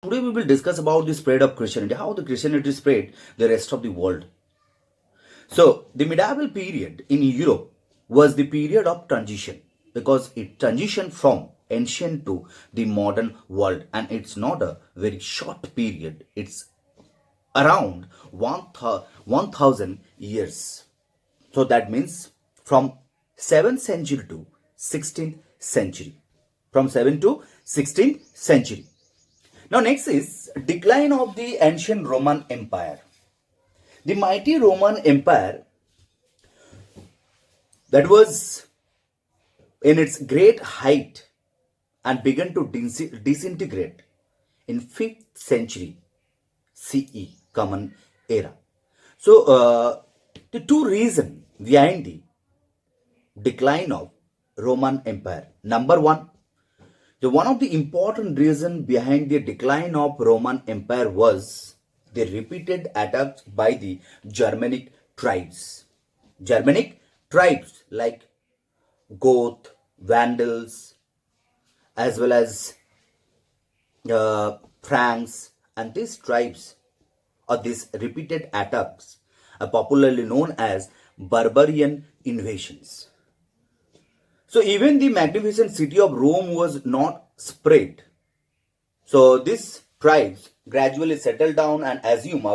Today we will discuss about the spread of Christianity, how the Christianity spread the rest of the world. So the medieval period in Europe was the period of transition because it transitioned from ancient to the modern world, and it's not a very short period. It's around 1000 years. So that means from 7th century to 16th century. From 7th to 16th century. Now next is decline of the ancient Roman Empire. The mighty Roman Empire that was in its great height and began to disintegrate in 5th century CE, Common Era. So the two reasons behind the decline of Roman Empire. Number one, one of the important reasons behind the decline of Roman Empire was the repeated attacks by the Germanic tribes. Germanic tribes like Goth, Vandals, as well as Franks, and these tribes or these repeated attacks are popularly known as barbarian invasions. So even the magnificent city of Rome was not spread. So these tribes gradually settled down and assumed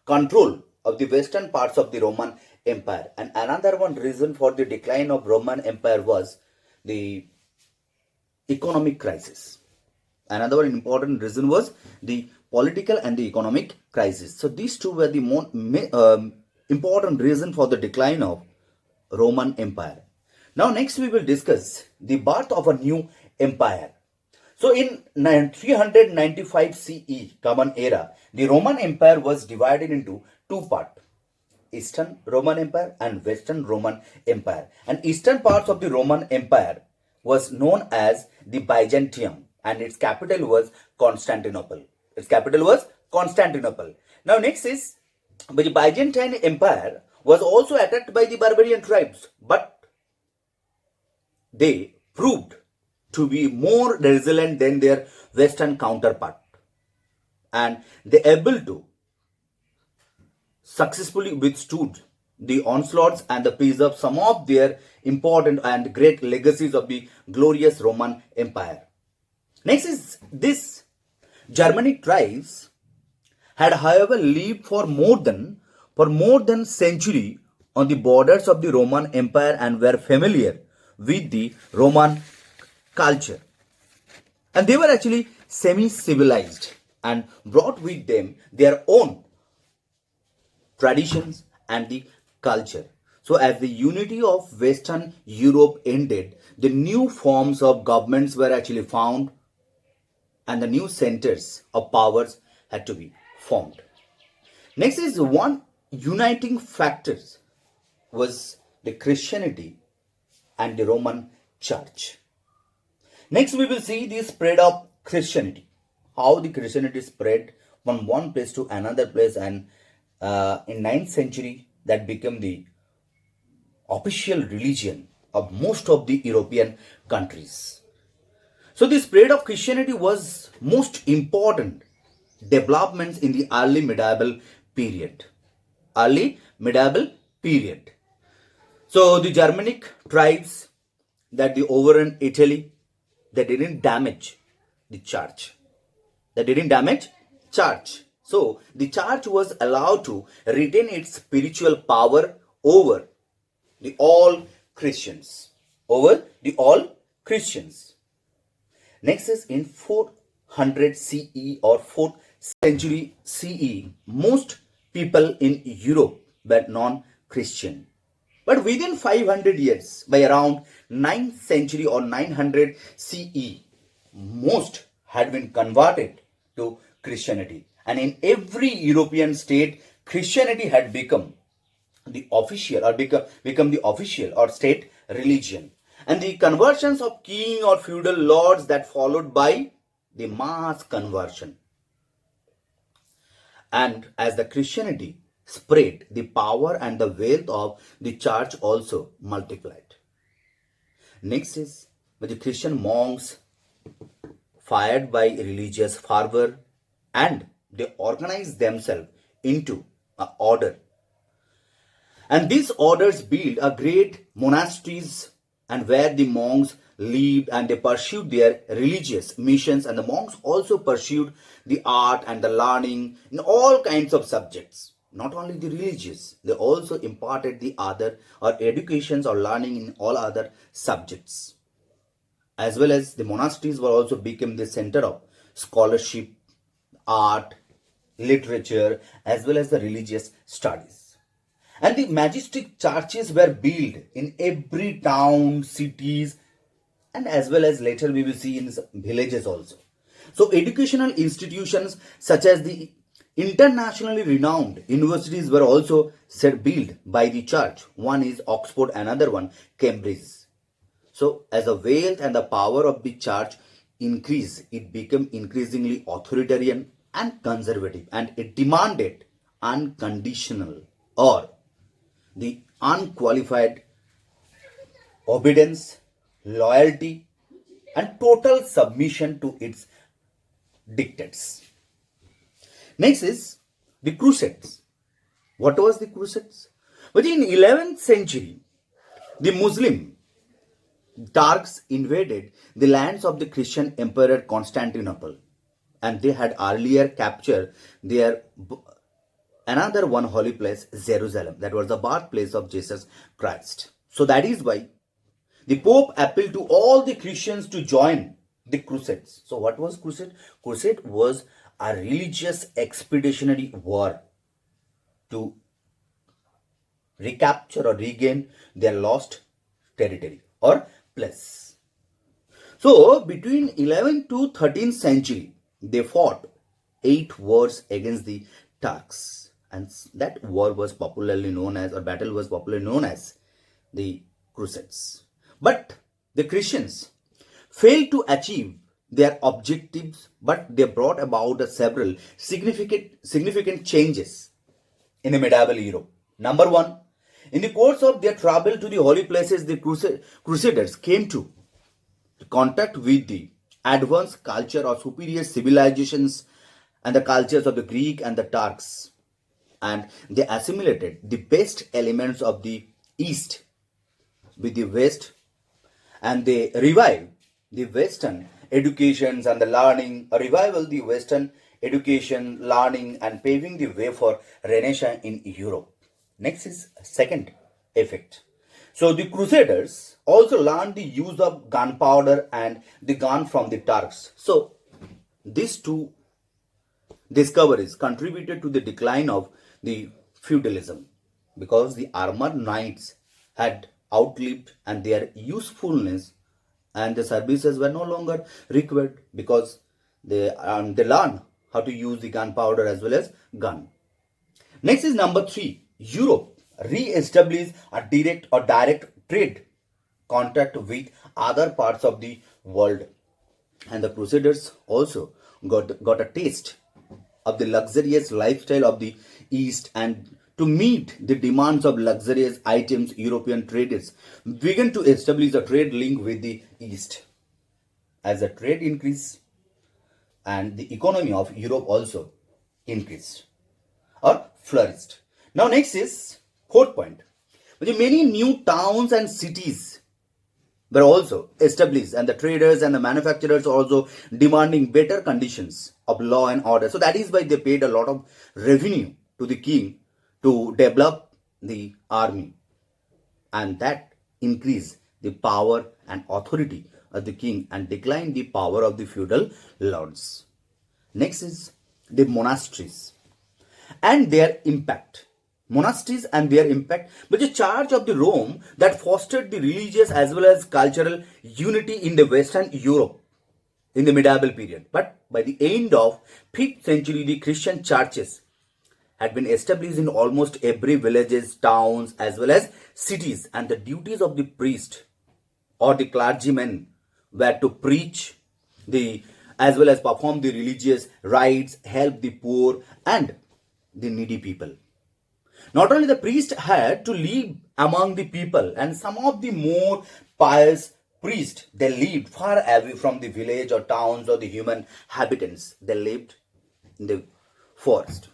control of the western parts of the Roman Empire. And another one reason for the decline of Roman Empire was the economic crisis. Another one important reason was the political and the economic crisis. So these two were the more important reason for the decline of Roman Empire. Now next we will discuss the birth of a new empire. So in 395 CE, Common Era, the Roman Empire was divided into two parts. Eastern Roman Empire and Western Roman Empire. And eastern parts of the Roman Empire was known as the Byzantium, and its capital was Constantinople. Its capital was Constantinople. Now next is the Byzantine Empire was also attacked by the barbarian tribes, but they proved to be more resilient than their western counterpart, and they able to successfully withstood the onslaughts and the preserve some of their important and great legacies of the glorious Roman Empire. Next is this Germanic tribes had however lived for more than century on the borders of the Roman Empire and were familiar with the Roman culture. And they were actually semi-civilized and brought with them their own traditions and the culture. So as the unity of Western Europe ended, the new forms of governments were actually found and the new centers of powers had to be formed. Next is one uniting factors was the Christianity and the Roman Church. Next we will see the spread of Christianity. How the Christianity spread from one place to another place, and in 9th century that became the official religion of most of the European countries. So the spread of Christianity was most important developments in the early medieval period. Early medieval period. So the Germanic tribes that they overran Italy, they didn't damage the church. They didn't damage church. So the church was allowed to retain its spiritual power over the all Christians. Over the all Christians. Next is in 400 CE or 4th century CE, most people in Europe were non-Christian. But within 500 years, by around 9th century or 900 CE, most had been converted to Christianity. And in every European state, Christianity had become the official or become the official or state religion. And the conversions of king or feudal lords that followed by the mass conversion. And as the Christianity spread, the power and the wealth of the church also multiplied. Next is when the Christian monks, fired by religious fervor, and they organized themselves into an order, and these orders built a great monasteries and where the monks lived and they pursued their religious missions, and the monks also pursued the art and the learning in all kinds of subjects. Not only the religious, they also imparted the other or educations or learning in all other subjects. As well as the monasteries were also became the center of scholarship, art, literature, as well as the religious studies. And the majestic churches were built in every town, cities, and as well as later we will see in villages also. So educational institutions such as the internationally renowned universities were also built by the church. One is Oxford, another one Cambridge. So as the wealth and the power of the church increased, it became increasingly authoritarian and conservative, and it demanded unconditional or the unqualified obedience, loyalty, and total submission to its dictates. Next is the Crusades. What was the Crusades? But in 11th century, the Muslim Turks invaded the lands of the Christian Emperor Constantinople, and they had earlier captured their another one holy place, Jerusalem. That was the birthplace of Jesus Christ. So that is why the Pope appealed to all the Christians to join the Crusades. So what was Crusade? Crusade was a religious expeditionary war to recapture or regain their lost territory or place. So between 11th to 13th century, they fought 8 wars against the Turks, and that war was popularly known as, or battle was popularly known as, the Crusades. But the Christians failed to achieve their objectives, but they brought about several significant changes in the medieval Europe. Number one, in the course of their travel to the holy places, the Crusaders came to contact with the advanced culture or superior civilizations and the cultures of the Greek and the Turks, and they assimilated the best elements of the East with the West, and they revived the Western educations and the learning, a revival the Western education, learning, and paving the way for Renaissance in Europe. Next is second effect. So the Crusaders also learned the use of gunpowder and the gun from the Turks. So these two discoveries contributed to the decline of the feudalism, because the armored knights had outlived and their usefulness, and the services were no longer required because they learn how to use the gunpowder as well as gun. Next is number 3. Europe re-established a direct trade contact with other parts of the world, and the Crusaders also got a taste of the luxurious lifestyle of the East, and to meet the demands of luxurious items, European traders began to establish a trade link with the East. As the trade increased, and the economy of Europe also increased or flourished. Now, next is fourth point. Many new towns and cities were also established, and the traders and the manufacturers also demanding better conditions of law and order. So that is why they paid a lot of revenue to the king to develop the army, and that increased the power and authority of the king and declined the power of the feudal lords. Next is the monasteries and their impact. Monasteries and their impact was a charge of the Rome that fostered the religious as well as cultural unity in the Western Europe in the medieval period. But by the end of 5th century, the Christian churches had been established in almost every villages, towns, as well as cities, and the duties of the priest or the clergyman were to preach the as well as perform the religious rites, help the poor and the needy people. Not only the priest had to live among the people, and some of the more pious priests, they lived far away from the village or towns or the human habitants. They lived in the forest.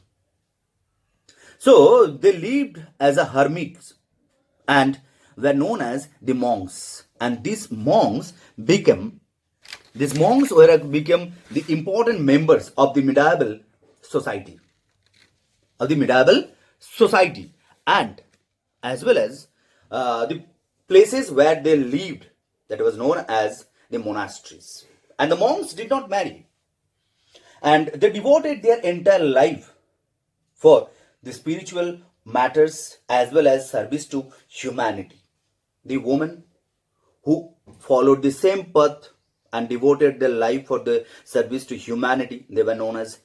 So they lived as a hermits and were known as the monks. And these monks were become the important members of the society, medieval society, and as well as the places where they lived, that was known as the monasteries. And the monks did not marry, and they devoted their entire life for the spiritual matters as well as service to humanity. The women who followed the same path and devoted their life for the service to humanity, they were known as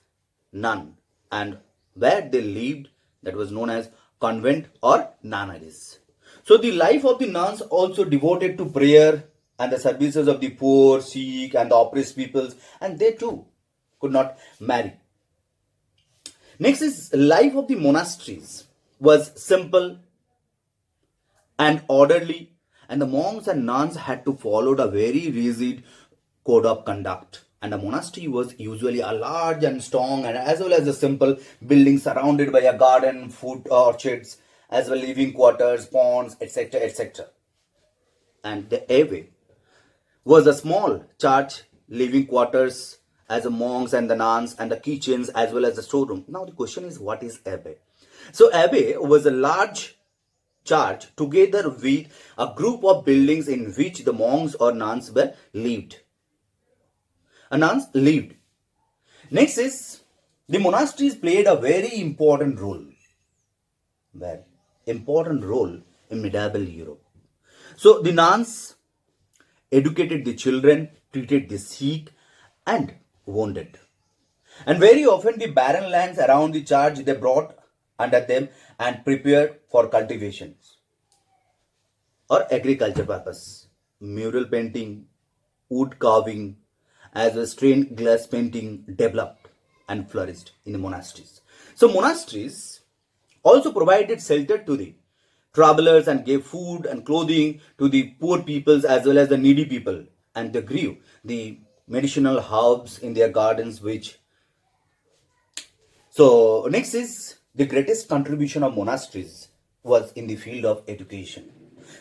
nun. And where they lived, that was known as convent or nunneries. So the life of the nuns also devoted to prayer and the services of the poor, sick, and the oppressed peoples, and they too could not marry. Next is life of the monasteries was simple and orderly, and the monks and nuns had to follow a very rigid code of conduct. And the monastery was usually a large and strong, and as well as a simple building surrounded by a garden, food orchards, as well living quarters, ponds, etc., etc. And the abbey was a small church, living quarters, as the monks and the nuns, and the kitchens as well as the storeroom. Now the question is, what is abbey? So abbey was a large church together with a group of buildings in which the monks or nuns were lived. Nuns lived. Next is the monasteries played a very important role. Well, important role in medieval Europe. So the nuns educated the children, treated the sick and wounded. And very often the barren lands around the church they brought under them and prepared for cultivations or agriculture purpose. Mural painting, wood carving, as well as stained glass painting developed and flourished in the monasteries. So monasteries also provided shelter to the travelers and gave food and clothing to the poor peoples as well as the needy people. And they grew the medicinal herbs in their gardens, which so next is the greatest contribution of monasteries was in the field of education.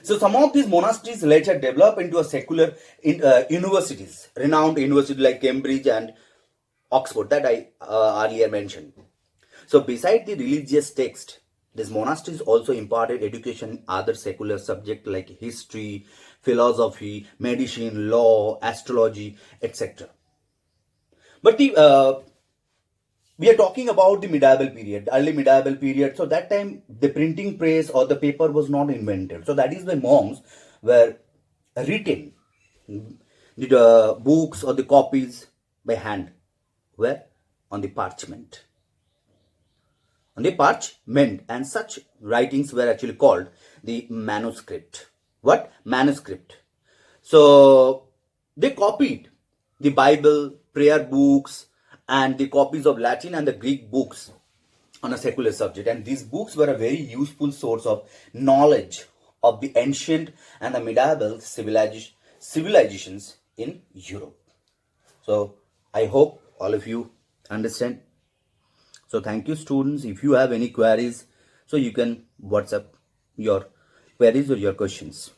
So some of these monasteries later developed into a secular universities, renowned universities like Cambridge and Oxford that I earlier mentioned. So beside the religious text, these monasteries also imparted education in other secular subjects like history, philosophy, medicine, law, astrology, etc. But we are talking about the medieval period, early medieval period. So that time the printing press or the paper was not invented. So that is why monks were written the books or the copies by hand, where on the parchment. On the parchment, and such writings were actually called the manuscript. What? Manuscript. So they copied the Bible, prayer books, and the copies of Latin and the Greek books on a secular subject. And these books were a very useful source of knowledge of the ancient and the medieval civilizations in Europe. So I hope all of you understand. So thank you, students. If you have any queries, so you can WhatsApp your queries or your questions.